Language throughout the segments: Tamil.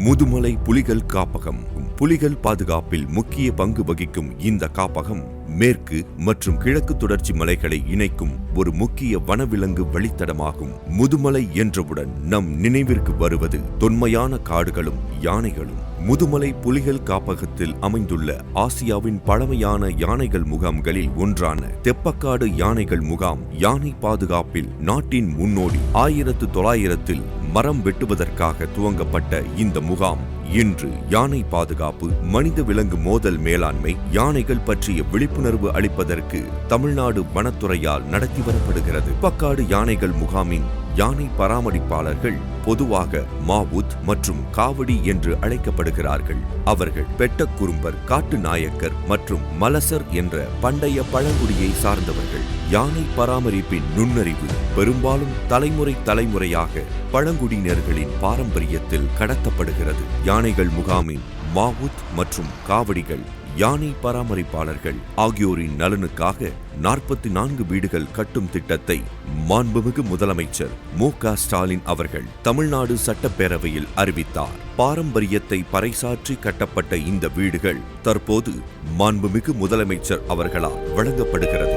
முதுமலை புலிகள் காப்பகம் புலிகள் பாதுகாப்பில் முக்கிய பங்கு வகிக்கும் இந்த காப்பகம் மேற்கு மற்றும் கிழக்கு தொடர்ச்சி மலைகளை இணைக்கும் ஒரு முக்கிய வனவிலங்கு வழித்தடமாகும். முதுமலை என்றவுடன் நம் நினைவிற்கு வருவது தொன்மையான காடுகளும் யானைகளும். முதுமலை புலிகள் காப்பகத்தில் அமைந்துள்ள ஆசியாவின் பழமையான யானைகள் முகாம்களில் ஒன்றான தெப்பக்காடு யானைகள் முகாம் யானை பாதுகாப்பில் நாட்டின் முன்னோடி. 1900 மரம் வெட்டுவதற்காக துவங்கப்பட்ட இந்த முகாம் இன்று யானை பாதுகாப்பு, மனித விலங்கு மோதல் மேலாண்மை, யானைகள் பற்றிய விழிப்புணர்வு அளிப்பதற்கு தமிழ்நாடு வனத்துறையால் நடத்தி வரப்படுகிறது. தெப்பக்காடு யானைகள் முகாமின் யானை பராமரிப்பாளர்கள் பொதுவாக மாவுத் மற்றும் காவடி என்று அழைக்கப்படுகிறார்கள். அவர்கள் பெட்டக்குறும்பர், காட்டு நாயக்கர் மற்றும் மலசர் என்ற பண்டைய பழங்குடியை சார்ந்தவர்கள். யானை பராமரிப்பின் நுண்ணறிவு பெரும்பாலும் தலைமுறையாக பழங்குடியினர்களின் பாரம்பரியத்தில் கடத்தப்படுகிறது. யானைகள் முகாமின் மாவுத் மற்றும் காவடிகள் யானை பராமரிப்பாளர்கள் ஆகியோரின் நலனுக்காக 44 வீடுகள் கட்டும் திட்டத்தை மாண்புமிகு முதலமைச்சர் மு.க. ஸ்டாலின் அவர்கள் தமிழ்நாடு சட்டப்பேரவையில் அறிவித்தார். பாரம்பரியத்தை பறைசாற்றி கட்டப்பட்ட இந்த வீடுகள் தற்போது மாண்புமிகு முதலமைச்சர் அவர்களால் வழங்கப்படுகிறது.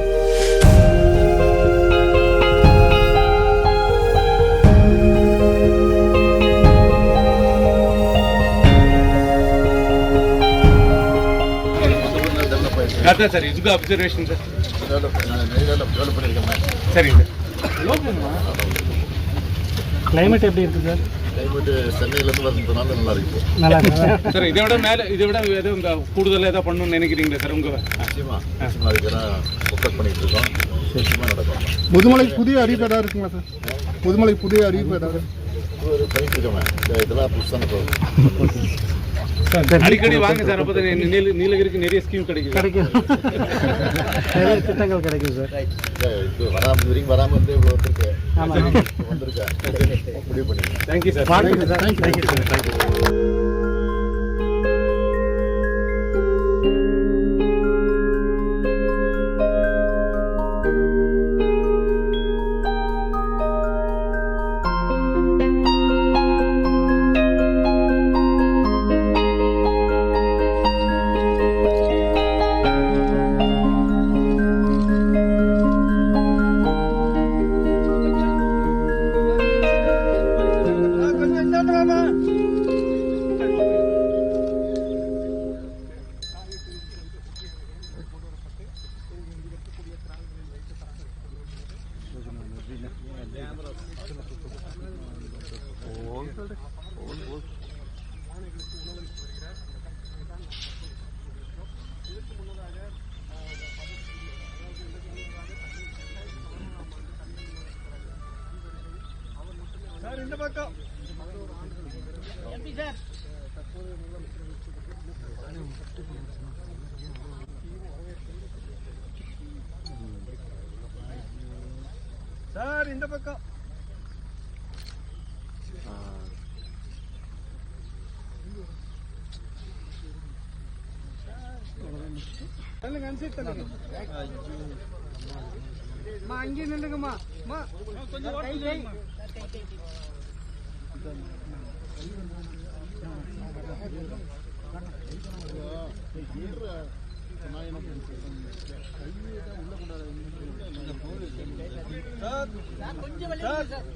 சார் இதுக்கு அப்சர்வேஷன் சார் சரிங்க கிளைமேட் எப்படி இருக்கு சார்? கிளைமேட் சென்னையிலேருந்து வரதுனால நல்லா இருக்கு. நல்லா இருக்கு சார். இதை விட எதுவும் கூடுதலாக எதாவது பண்ணணும்னு நினைக்கிறீங்களா சார்? உங்க நிச்சயமா அதுக்கெல்லாம் ஃபோக்கஸ் பண்ணிட்டு இருக்கோம். நிச்சயமா நடக்கும். முதுமலை புதிய அறிவிப்பு இருக்குங்களா சார்? முதுமலை புதிய அறிவிப்பு ஏதாவது பண்ணிட்டு இருக்கோம். இதெல்லாம் புதுசான ப்ரோக்ராம். அடிக்கடி வாங்க சார். அப்போ நீலகிரிக்கு நிறைய ஸ்கீம் கிடைக்கும். நிறைய திட்டங்கள் கிடைக்கும் சார். இது வராமல் வரைக்கும் வராமல் வந்து இவ்வளோ வந்திருக்கேன் முடிவு பண்ணிக்கிறேன். Thank you sir. Thank you sir. இந்த பக்கம் சார் இந்த பக்கம் அங்கே நின்றுங்கம்மா. கொஞ்சம் சார்